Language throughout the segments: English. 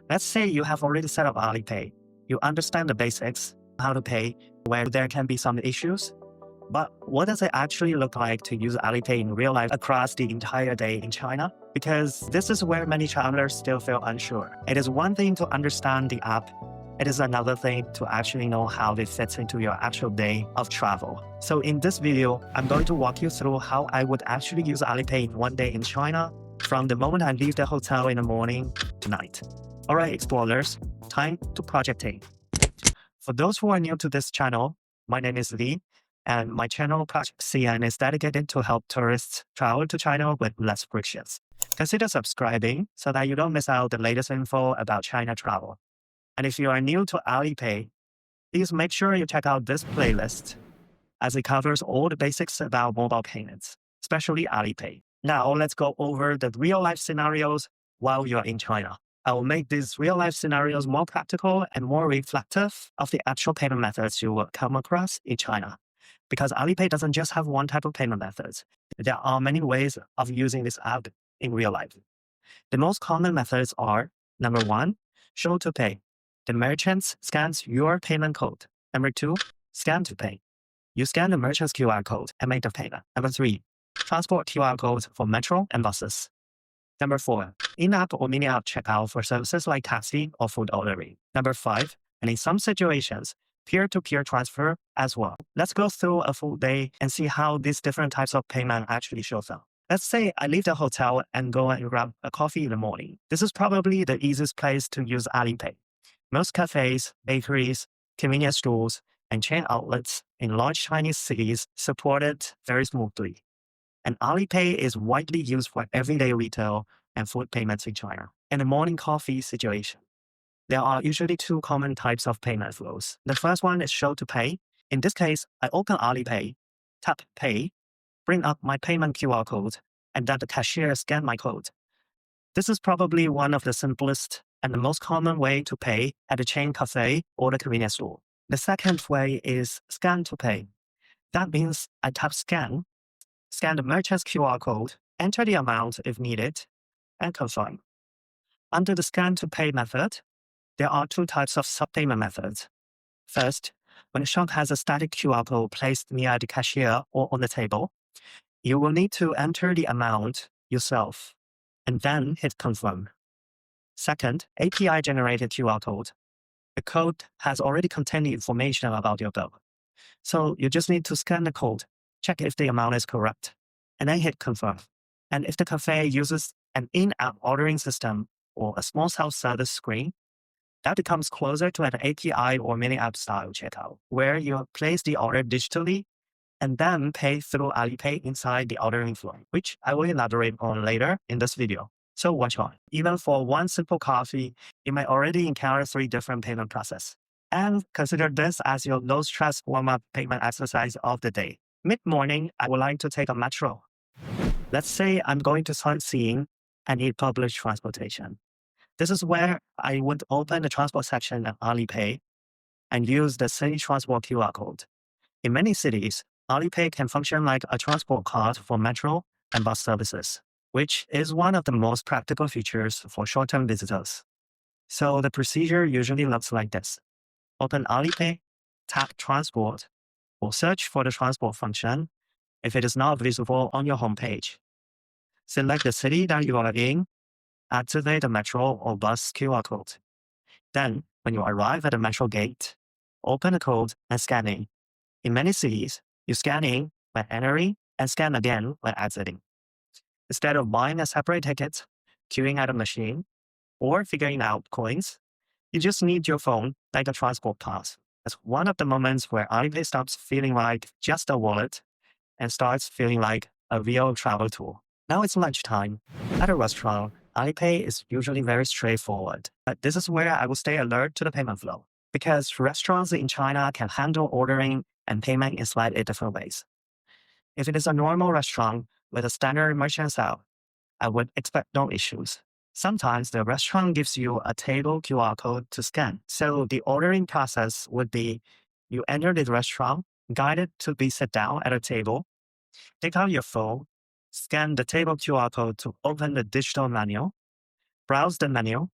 Let's say you have already set up Alipay. You understand the basics, how to pay, where there can be some issues. But what does it actually look like to use Alipay in real life across the entire day in China? Because this is where many travelers still feel unsure. It is one thing to understand the app. It is another thing to actually know how it fits into your actual day of travel. So in this video, I'm going to walk you through how I would actually use Alipay in one day in China, from the moment I leave the hotel in the morning to night. All right, explorers, time to Project A. For those who are new to this channel, my name is Lee, and my channel Project CN is dedicated to help tourists travel to China with less frictions. Consider subscribing so that you don't miss out the latest info about China travel. And if you are new to Alipay, please make sure you check out this playlist, as it covers all the basics about mobile payments, especially Alipay. Now let's go over the real-life scenarios while you're in China. I will make these real-life scenarios more practical and more reflective of the actual payment methods you will come across in China. Because Alipay doesn't just have one type of payment methods. There are many ways of using this app in real life. The most common methods are, number one, show to pay. The merchant scans your payment code. Number two, scan to pay. You scan the merchant's QR code and make the payment. Number three, transport QR codes for metro and buses. Number four, in-app or mini-app checkout for services like taxi or food ordering. Number five, and in some situations, peer-to-peer transfer as well. Let's go through a full day and see how these different types of payment actually shows up. Let's say I leave the hotel and go and grab a coffee in the morning. This is probably the easiest place to use Alipay. Most cafes, bakeries, convenience stores, and chain outlets in large Chinese cities support it very smoothly. And Alipay is widely used for everyday retail and food payments in China. In the morning coffee situation, there are usually two common types of payment flows. The first one is show to pay. In this case, I open Alipay, tap pay, bring up my payment QR code, and then the cashier scan my code. This is probably one of the simplest and the most common way to pay at a chain cafe or the convenience store. The second way is scan to pay. That means I tap scan the merchant's QR code, enter the amount if needed, and confirm. Under the scan to pay method, there are two types of sub-payment methods. First, when a shop has a static QR code placed near the cashier or on the table, you will need to enter the amount yourself and then hit confirm. Second, API-generated QR code. The code has already contained the information about your bill. So you just need to scan the code, check if the amount is correct, and then hit confirm. And if the cafe uses an in-app ordering system or a small self-service screen, that becomes closer to an API or mini-app style checkout, where you place the order digitally and then pay through Alipay inside the ordering flow, which I will elaborate on later in this video. So watch on. Even for one simple coffee, you might already encounter 3 different payment processes. And consider this as your low-stress warm-up payment exercise of the day. Mid-morning, I would like to take a metro. Let's say I'm going to sightseeing and need public transportation. This is where I would open the transport section at Alipay and use the city transport QR code. In many cities, Alipay can function like a transport card for metro and bus services, which is one of the most practical features for short-term visitors. So the procedure usually looks like this. Open Alipay, tap transport, or search for the transport function if it is not visible on your homepage. Select the city that you are in, activate the metro or bus QR code. Then, when you arrive at the metro gate, open the code and scan in. In many cities, you scan in when entering and scan again when exiting. Instead of buying a separate ticket, queuing at a machine, or figuring out coins, you just need your phone like a transport pass. That's one of the moments where Alipay stops feeling like just a wallet and starts feeling like a real travel tool. Now it's lunchtime. At a restaurant, Alipay is usually very straightforward, but this is where I will stay alert to the payment flow, because restaurants in China can handle ordering and payment in slightly different ways. If it is a normal restaurant with a standard merchant setup, I would expect no issues. Sometimes the restaurant gives you a table QR code to scan. So the ordering process would be you enter the restaurant, guided to be sit down at a table, take out your phone, scan the table QR code to open the digital menu, browse the menu,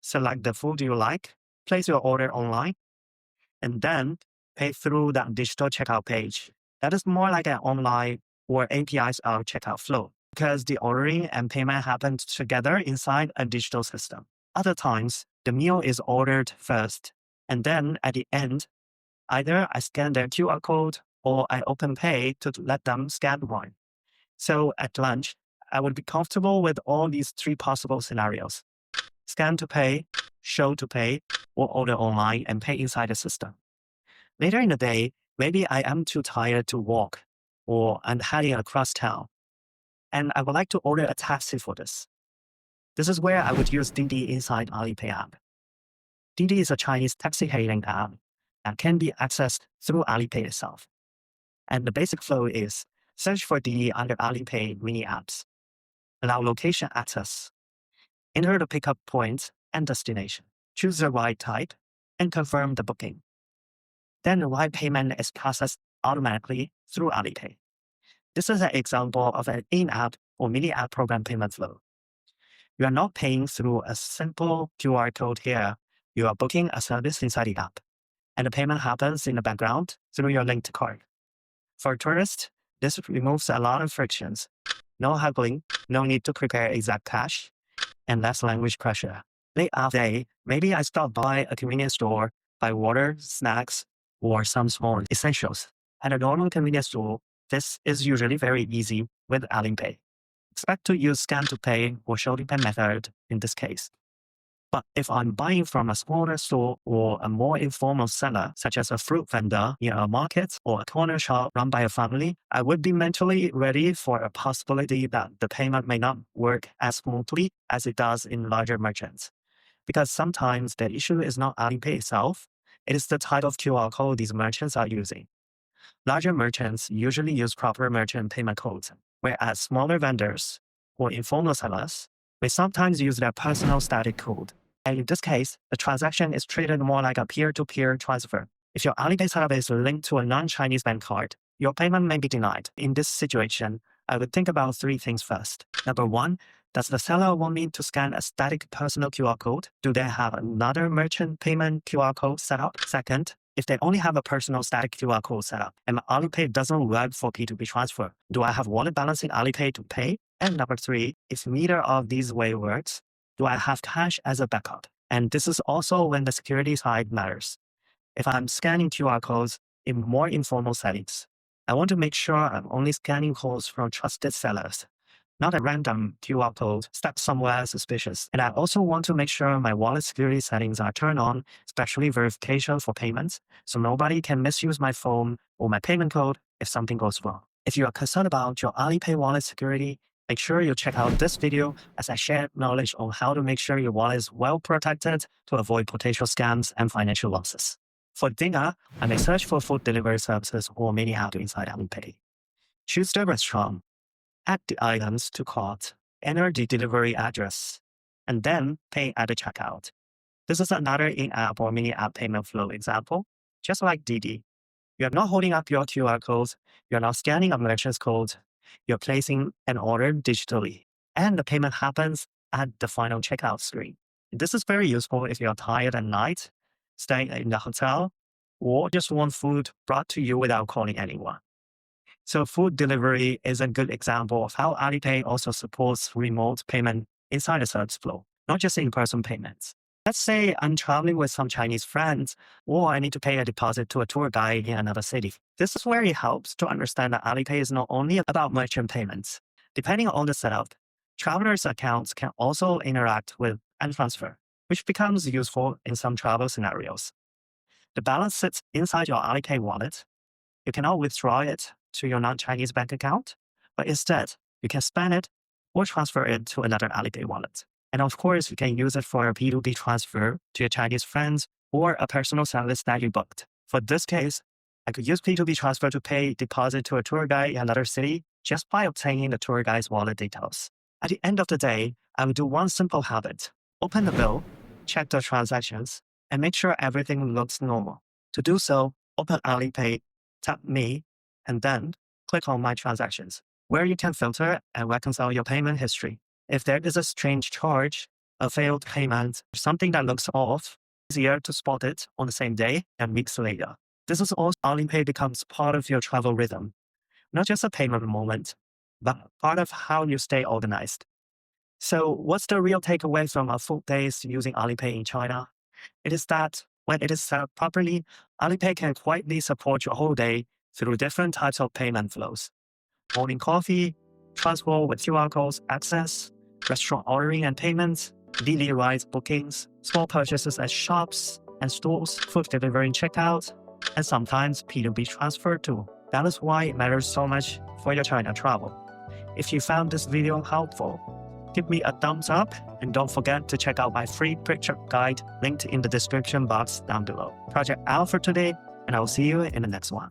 select the food you like, place your order online, and then pay through that digital checkout page. That is more like an online or API-style checkout flow because the ordering and payment happen together inside a digital system. Other times, the meal is ordered first, and then at the end, either I scan their QR code or I open pay to let them scan mine. So at lunch, I would be comfortable with all these three possible scenarios: scan to pay, show to pay, or order online and pay inside the system. Later in the day, maybe I am too tired to walk, or I'm heading across town, and I would like to order a taxi for this. This is where I would use Didi inside Alipay app. Didi is a Chinese taxi hailing app that can be accessed through Alipay itself. And the basic flow is search for Didi under Alipay mini apps, allow location access, enter the pickup point and destination, choose the ride type, and confirm the booking. Then the ride payment is processed automatically through Alipay. This is an example of an in-app or mini-app program payment flow. You are not paying through a simple QR code here. You are booking a service inside the app, and the payment happens in the background through your linked card. For tourists, this removes a lot of frictions. No haggling, no need to prepare exact cash, and less language pressure. Late after day, maybe I stop by a convenience store, buy water, snacks, or some small essentials. At a normal convenience store, this is usually very easy with Alipay. Expect to use scan to pay or show to pay method in this case. But if I'm buying from a smaller store or a more informal seller, such as a fruit vendor near a market or a corner shop run by a family, I would be mentally ready for a possibility that the payment may not work as smoothly as it does in larger merchants. Because sometimes the issue is not Alipay itself, it is the type of QR code these merchants are using. Larger merchants usually use proper merchant payment codes, whereas smaller vendors or informal sellers may sometimes use their personal static code. And in this case, the transaction is treated more like a peer-to-peer transfer. If your Alipay setup is linked to a non-Chinese bank card, your payment may be denied. In this situation, I would think about three things first. Number one, does the seller want me to scan a static personal QR code? Do they have another merchant payment QR code set up? Second, if they only have a personal static QR code set up and Alipay doesn't work for P2P transfer, do I have wallet balance in Alipay to pay? And number three, if neither of these way works, do I have cash as a backup? And this is also when the security side matters. If I'm scanning QR codes in more informal settings, I want to make sure I'm only scanning codes from trusted sellers, not a random QR code stuck somewhere suspicious. And I also want to make sure my wallet security settings are turned on, especially verification for payments, so nobody can misuse my phone or my payment code if something goes wrong. If you are concerned about your Alipay wallet security, make sure you check out this video as I share knowledge on how to make sure your wallet is well protected to avoid potential scams and financial losses. For dinner, I may search for food delivery services or mini app inside Alipay. Choose the restaurant, add the items to cart, enter the delivery address, and then pay at the checkout. This is another in-app or mini app payment flow example, just like Didi. You're not holding up your QR codes, you're not scanning a merchant's code, you're placing an order digitally, and the payment happens at the final checkout screen. This is very useful if you're tired at night, staying in the hotel, or just want food brought to you without calling anyone. So food delivery is a good example of how Alipay also supports remote payment inside the service flow, not just in-person payments. Let's say I'm traveling with some Chinese friends, or I need to pay a deposit to a tour guide in another city. This is where it helps to understand that Alipay is not only about merchant payments. Depending on the setup, travelers' accounts can also interact with and transfer, which becomes useful in some travel scenarios. The balance sits inside your Alipay wallet. You cannot withdraw it to your non-Chinese bank account, but instead, you can spend it or transfer it to another Alipay wallet. And of course, you can use it for a P2P transfer to your Chinese friends or a personal service that you booked. For this case, I could use P2P transfer to pay deposit to a tour guide in another city just by obtaining the tour guide's wallet details. At the end of the day, I would do one simple habit: open the bill, check the transactions, and make sure everything looks normal. To do so, open Alipay, tap Me, and then click on My Transactions, where you can filter and reconcile your payment history. If there is a strange charge, a failed payment, something that looks off, easier to spot it on the same day and weeks later. This is also Alipay becomes part of your travel rhythm, not just a payment moment, but part of how you stay organized. So what's the real takeaway from our full days using Alipay in China? It is that when it is set up properly, Alipay can quietly support your whole day through different types of payment flows. Morning coffee, transport with QR codes access, restaurant ordering and payments, Didi rides bookings, small purchases at shops and stores, food delivery and checkout, and sometimes P2P transfer too. That is why it matters so much for your China travel. If you found this video helpful, give me a thumbs up and don't forget to check out my free picture guide linked in the description box down below. Project out for today, and I will see you in the next one.